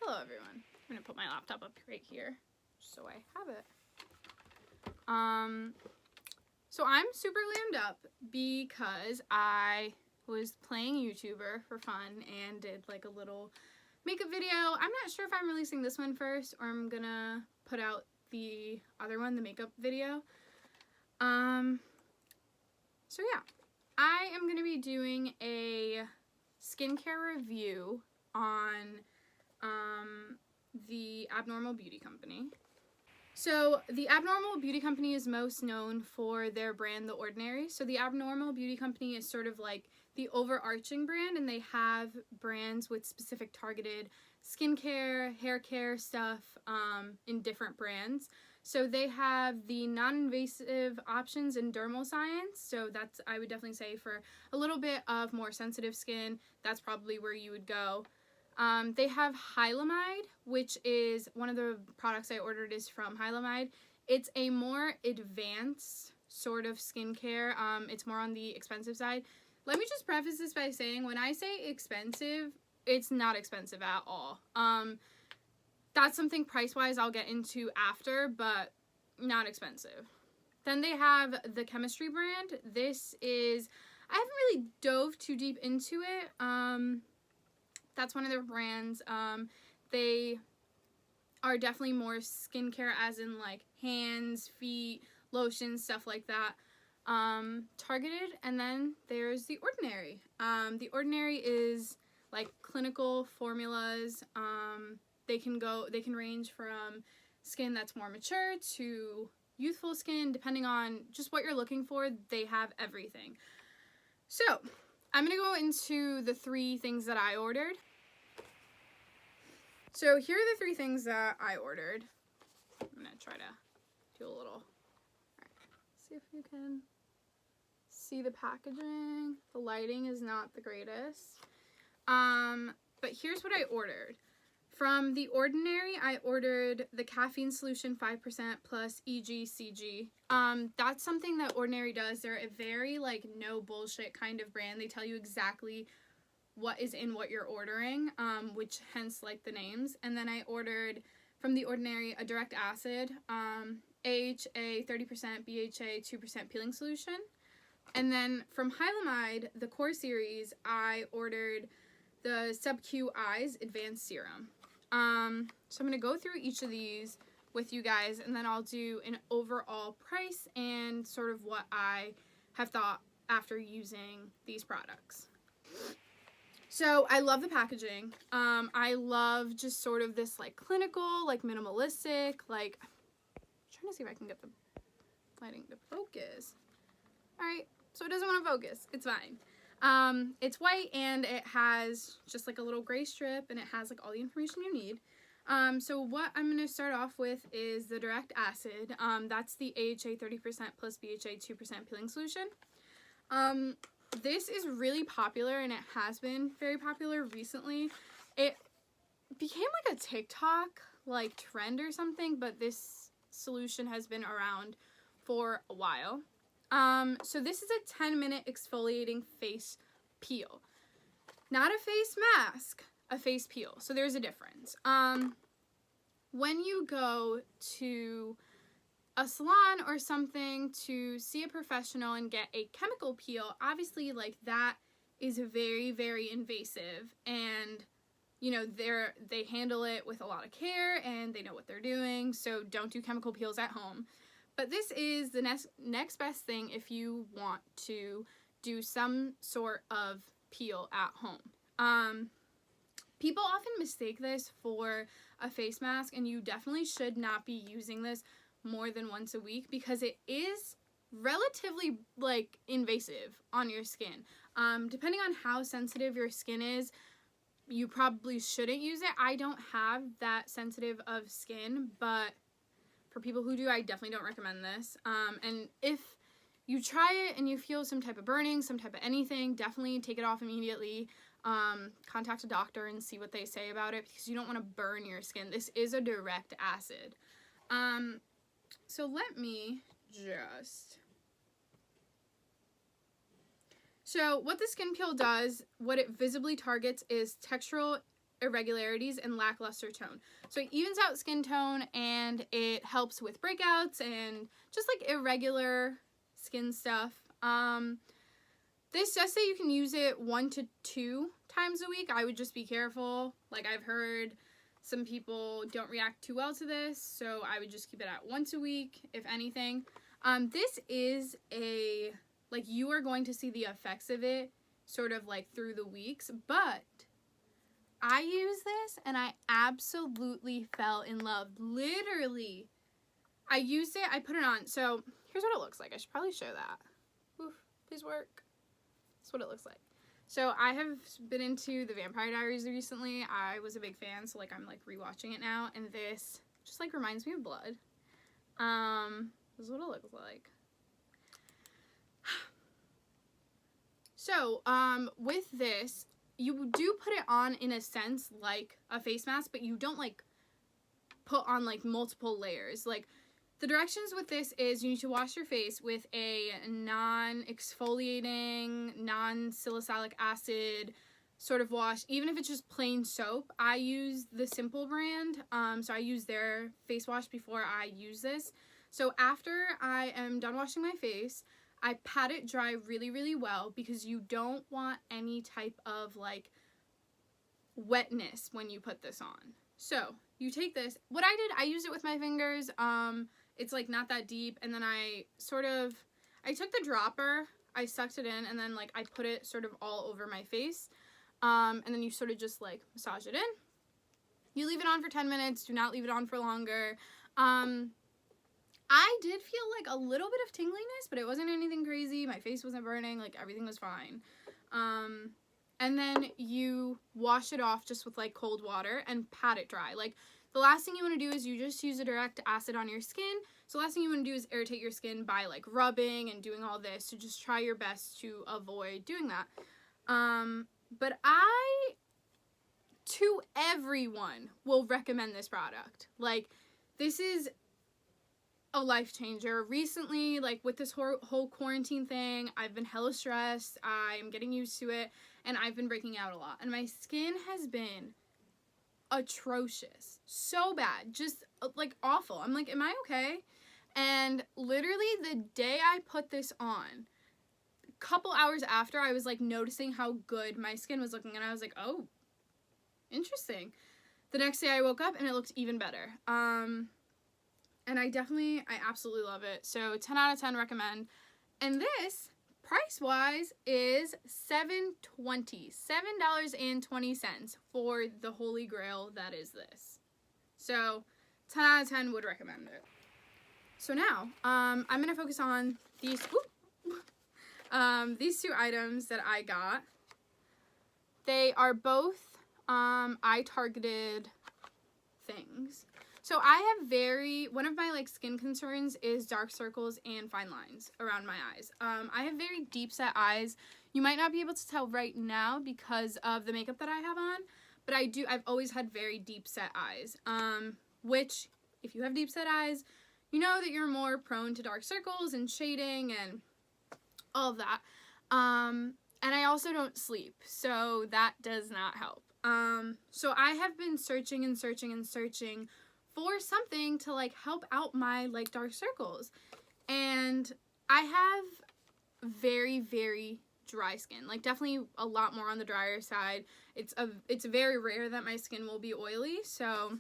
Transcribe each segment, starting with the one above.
Hello everyone. I'm gonna put my laptop up right here so I have it. So I'm super glammed up because I was playing YouTuber for fun and did like a little makeup video. I'm not sure if I'm releasing this one first or I'm gonna put out the other one, the makeup video. So yeah, I am gonna be doing a skincare review on the Abnormal Beauty Company. So the Abnormal Beauty Company is most known for their brand, The Ordinary. So the Abnormal Beauty Company is sort of like the overarching brand, and they have brands with specific targeted skincare, hair care stuff in different brands. So they have the non-invasive options in dermal science. So that's, I would definitely say, for a little bit of more sensitive skin, that's probably where you would go. They have Hylamide, which is one of the products I ordered is from Hylamide. It's a more advanced sort of skincare. It's more on the expensive side. Let me just preface this by saying when I say expensive, it's not expensive at all. That's something price-wise I'll get into after, but not expensive. Then they have the Chemistry brand. This is, I haven't really dove too deep into it. That's one of their brands. They are definitely more skincare, as in like hands, feet, lotions, stuff like that. Targeted. And then there's The Ordinary. The Ordinary is like clinical formulas. They can range from skin that's more mature to youthful skin, depending on just what you're looking for. They have everything. So I'm gonna go into the 3 things that I ordered. So here are the 3 things that I ordered. I'm gonna try to do a little, see if you can see the packaging. The lighting is not the greatest. But here's what I ordered. From The Ordinary, I ordered the caffeine solution 5% plus EGCG. That's something that Ordinary does. They're a very like no bullshit kind of brand. They tell you exactly what is in what you're ordering, which hence like the names. And then I ordered from The Ordinary a direct acid, AHA 30%, BHA 2% peeling solution. And then from Hylamide, the core series, I ordered the Sub-Q Eyes Advanced Serum. So I'm going to go through each of these with you guys, and then I'll do an overall price and sort of what I have thought after using these products. So I love the packaging. I love just sort of this like clinical, like minimalistic, like, I'm trying to see if I can get the lighting to focus. All right, so it doesn't want to focus. It's fine. It's white and it has just like a little gray strip and it has like all the information you need. So what I'm going to start off with is the direct acid. That's the AHA 30% plus BHA 2% peeling solution. This is really popular and it has been very popular recently. It became like a TikTok like trend or something, but this solution has been around for a while. So this is a 10-minute exfoliating face peel. Not a face mask, a face peel. So there's a difference. When you go to a salon or something to see a professional and get a chemical peel, obviously like that is very, very invasive, and you know, they handle it with a lot of care and they know what they're doing, so don't do chemical peels at home. But this is the next best thing if you want to do some sort of peel at home. People often mistake this for a face mask, and you definitely should not be using this more than once a week because it is relatively like invasive on your skin. Depending on how sensitive your skin is, you probably shouldn't use it. I don't have that sensitive of skin, but for people who do, I definitely don't recommend this. And if you try it and you feel some type of burning, some type of anything, definitely take it off immediately. Contact a doctor and see what they say about it because you don't want to burn your skin. This is a direct acid. So let me just... So what the skin peel does, what it visibly targets is textural irregularities and lackluster tone. So it evens out skin tone, and it helps with breakouts and just like irregular skin stuff. This does say you can use it 1 to 2 times a week. I would just be careful. Like, I've heard some people don't react too well to this, so I would just keep it at once a week, if anything. This is like, you are going to see the effects of it sort of like through the weeks, but I use this and I absolutely fell in love. Literally, I used it, I put it on. So here's what it looks like. I should probably show that. Oof, please work. That's what it looks like. So I have been into the Vampire Diaries recently. I was a big fan, so like I'm like rewatching it now, and this just like reminds me of blood. This is what it looks like. So, with this, you do put it on in a sense like a face mask, but you don't like put on like multiple layers. Like, the directions with this is you need to wash your face with a non-exfoliating, non-salicylic acid sort of wash, even if it's just plain soap. I use the Simple brand, so I use their face wash before I use this. So after I am done washing my face, I pat it dry really, really well, because you don't want any type of like wetness when you put this on. So you take this. What I did, I used it with my fingers. It's like not that deep, and then I took the dropper, I sucked it in, and then like I put it sort of all over my face. And then you sort of just like massage it in. You leave it on for 10 minutes. Do not leave it on for longer. I did feel like a little bit of tingliness, but it wasn't anything crazy. My face wasn't burning. Like, everything was fine. And then you wash it off just with like cold water and pat it dry. Like, the last thing you want to do is you just use a direct acid on your skin. So the last thing you want to do is irritate your skin by like rubbing and doing all this. So just try your best to avoid doing that. But I, to everyone, will recommend this product. Like, this is a life changer. Recently, like with this whole quarantine thing, I've been hella stressed. I'm getting used to it, and I've been breaking out a lot. And my skin has been atrocious. So bad. Just like awful. I'm like, am I okay? And literally the day I put this on, couple hours after, I was like noticing how good my skin was looking, and I was like, oh, interesting. The next day I woke up and it looked even better. And I absolutely love it. So 10 out of 10 recommend. And this, price-wise, is $7.20 for the holy grail that is this. So 10 out of 10 would recommend it. So now, I'm going to focus on these two items that I got. They are both eye-targeted things. So I have one of my like skin concerns is dark circles and fine lines around my eyes. I have very deep set eyes. You might not be able to tell right now because of the makeup that I have on, but I've always had very deep set eyes. Which, if you have deep set eyes, you know that you're more prone to dark circles and shading and all of that. And I also don't sleep, so that does not help. So I have been searching and searching and searching for something to like help out my like dark circles. And I have very, very dry skin. Like, definitely a lot more on the drier side. It's very rare that my skin will be oily, so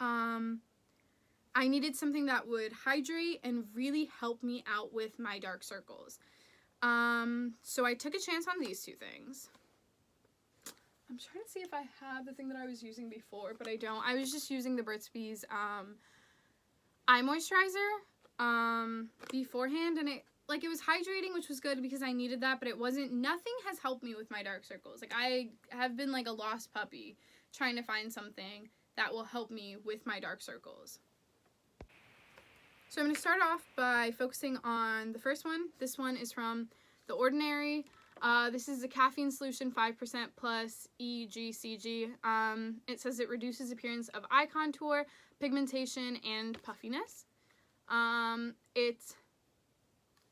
I needed something that would hydrate and really help me out with my dark circles. So I took a chance on these two things. I'm trying to see if I have the thing that I was using before, but I don't. I was just using the Burt's Bees eye moisturizer beforehand, and it was hydrating, which was good because I needed that, but nothing has helped me with my dark circles. Like, I have been like a lost puppy trying to find something that will help me with my dark circles. So I'm going to start off by focusing on the first one. This one is from The Ordinary. This is a caffeine solution, 5% plus EGCG. It says it reduces appearance of eye contour, pigmentation, and puffiness. It's,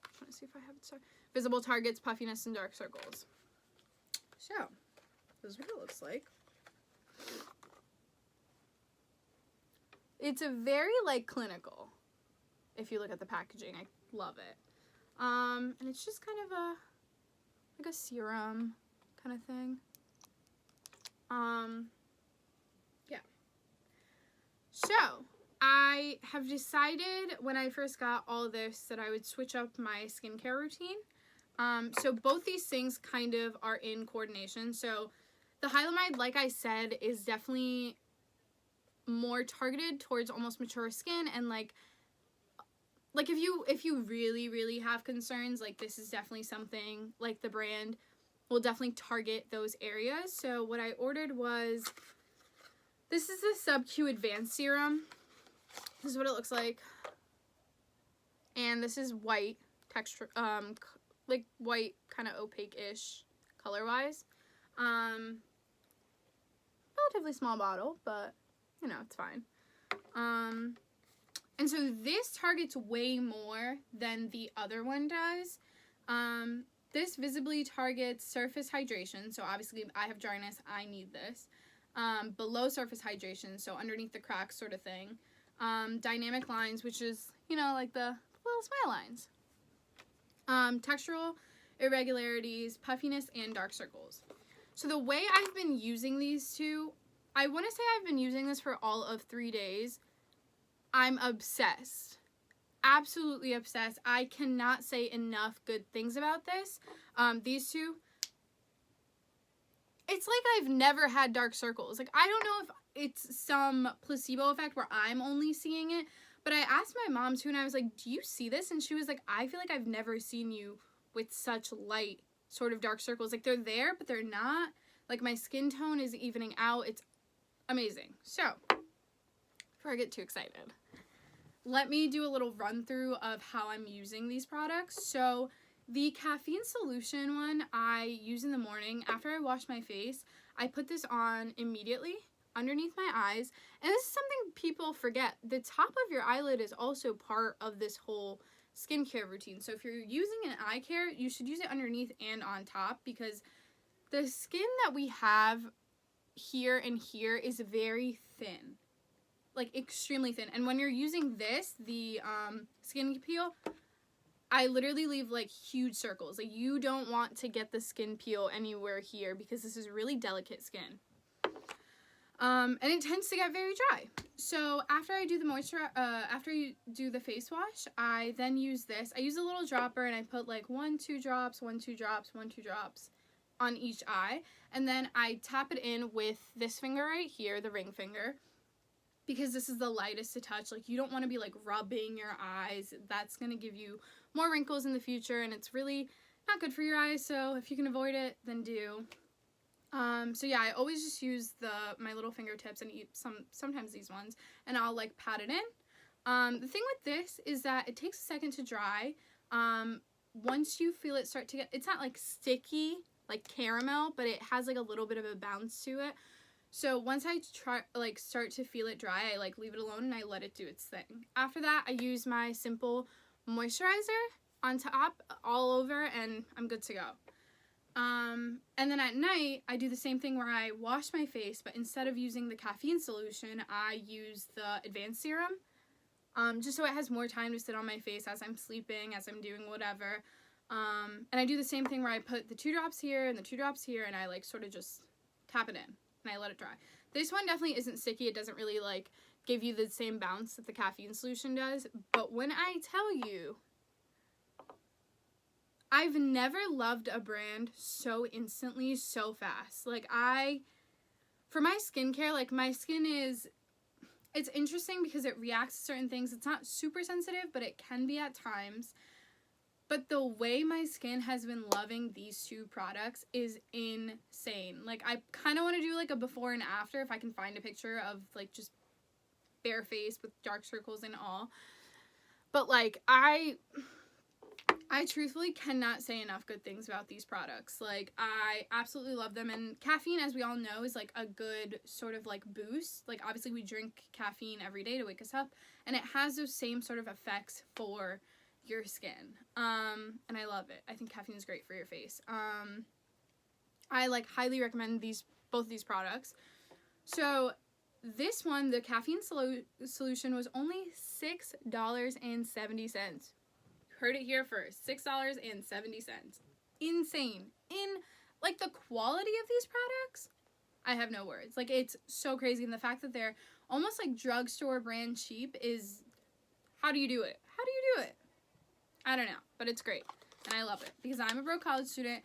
I'm trying to see if I have it. Visible targets, puffiness, and dark circles. So, this is what it looks like. It's a very, like, clinical, if you look at the packaging. I love it. And it's just kind of like a serum kind of thing. Yeah. So, I have decided when I first got all this that I would switch up my skincare routine. So both these things kind of are in coordination. So the Hylamide, like I said, is definitely more targeted towards almost mature skin, and like if you really have concerns, like this is definitely something, like the brand will definitely target those areas. So what I ordered was, this is the Sub-Q Advanced Serum. This is what it looks like. And this is white texture, like white, kind of opaque-ish color-wise. Relatively small bottle, but you know, it's fine. And so this targets way more than the other one does. This visibly targets surface hydration. So obviously I have dryness, I need this. Below surface hydration, so underneath the cracks sort of thing. Dynamic lines, which is, you know, like the little smile lines. Textural irregularities, puffiness, and dark circles. So the way I've been using these two, I want to say I've been using this for all of 3 days. I'm obsessed. Absolutely obsessed. I cannot say enough good things about this. These two, it's like I've never had dark circles. Like, I don't know if it's some placebo effect where I'm only seeing it, but I asked my mom too, and I was like, do you see this? And she was like, I feel like I've never seen you with such light sort of dark circles. Like, they're there, but they're not. Like, my skin tone is evening out. It's amazing. So, before I get too excited, let me do a little run through of how I'm using these products. So the caffeine solution one I use in the morning. After I wash my face, I put this on immediately underneath my eyes. And this is something people forget. The top of your eyelid is also part of this whole skincare routine. So if you're using an eye care, you should use it underneath and on top, because the skin that we have here and here is very thin. Like, extremely thin. And when you're using this, the skin peel, I literally leave like huge circles. Like, you don't want to get the skin peel anywhere here, because this is really delicate skin. And it tends to get very dry. So after I do the after you do the face wash, I then use this. I use a little dropper, and I put like 1, 2 drops, 1, 2 drops, 1, 2 drops on each eye. And then I tap it in with this finger right here, the ring finger, because this is the lightest to touch. Like, you don't want to be like rubbing your eyes. That's going to give you more wrinkles in the future, and it's really not good for your eyes. So if you can avoid it, then do. So yeah, I always just use my little fingertips and sometimes these ones, and I'll like pat it in. The thing with this is that it takes a second to dry. Once you feel it start to get, it's not like sticky like caramel, but it has like a little bit of a bounce to it. So once I start to feel it dry, I like leave it alone and I let it do its thing. After that, I use my simple moisturizer on top all over, and I'm good to go. And then at night, I do the same thing where I wash my face, but instead of using the caffeine solution, I use the advanced serum, just so it has more time to sit on my face as I'm sleeping, as I'm doing whatever. And I do the same thing where I put the 2 drops here and the 2 drops here, and I like sort of just tap it in and I let it dry. This one definitely isn't sticky. It doesn't really like give you the same bounce that the caffeine solution does. But when I tell you, I've never loved a brand so instantly, so fast. Like, for my skincare, like, my skin it's interesting because it reacts to certain things. It's not super sensitive, but it can be at times. But the way my skin has been loving these 2 products is insane. Like, I kind of want to do like a before and after if I can find a picture of like just bare face with dark circles and all. But like, I truthfully cannot say enough good things about these products. Like, I absolutely love them. And caffeine, as we all know, is like a good sort of like boost. Like, obviously we drink caffeine every day to wake us up, and it has those same sort of effects for your skin. And I love it. I think caffeine is great for your face. I like highly recommend both these products. So this one, the caffeine solution, was only $6.70. Heard it here first. $6.70. Insane. Like, the quality of these products, I have no words. Like, it's so crazy. And the fact that they're almost like drugstore brand cheap is, how do you do it? How do you do it? I don't know, but it's great. And I love it because I'm a broke college student,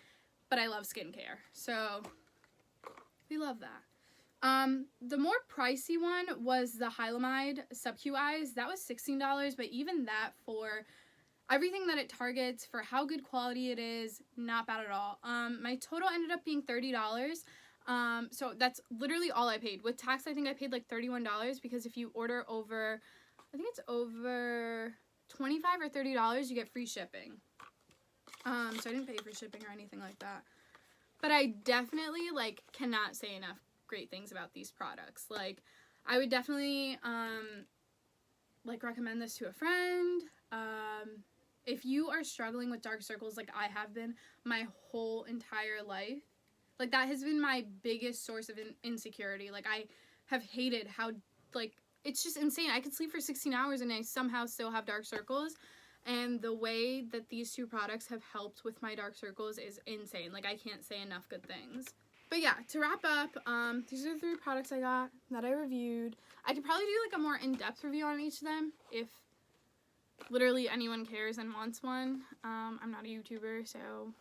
but I love skincare. So we love that. The more pricey one was the Hylamide Sub-Q Eyes. That was $16, but even that, for everything that it targets, for how good quality it is, not bad at all. My total ended up being $30. So that's literally all I paid. With tax, I think I paid like $31, because if you order over, I think it's over $25 or $30, you get free shipping. So I didn't pay for shipping or anything like that. But I definitely, like, cannot say enough great things about these products. Like, I would definitely, like, recommend this to a friend. If you are struggling with dark circles like I have been my whole entire life, like, that has been my biggest source of insecurity. Like, I have hated how, like, it's just insane. I could sleep for 16 hours and I somehow still have dark circles. And the way that these two products have helped with my dark circles is insane. Like, I can't say enough good things. But yeah, to wrap up, these are the 3 products I got that I reviewed. I could probably do, like, a more in-depth review on each of them if literally anyone cares and wants one. I'm not a YouTuber, so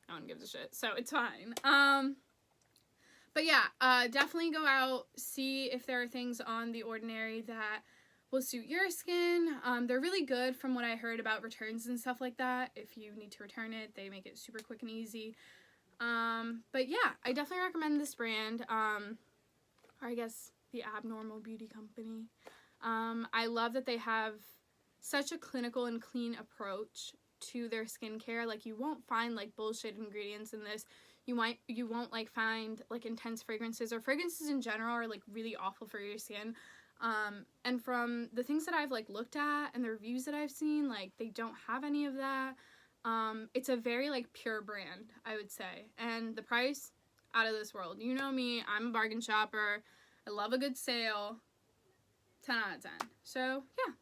no one gives a shit. So it's fine. But yeah, definitely go out, see if there are things on The Ordinary that will suit your skin. They're really good from what I heard about returns and stuff like that. If you need to return it, they make it super quick and easy. But yeah, I definitely recommend this brand, or I guess the Abnormal Beauty Company. I love that they have such a clinical and clean approach to their skincare. Like, you won't find, like, bullshit ingredients in this. You won't like find, like, intense fragrances, or fragrances in general are, like, really awful for your skin. And from the things that I've, like, looked at and the reviews that I've seen, like, they don't have any of that. It's a very, like, pure brand, I would say. And the price, out of this world. You know me, I'm a bargain shopper. I love a good sale. 10 out of 10. So, yeah.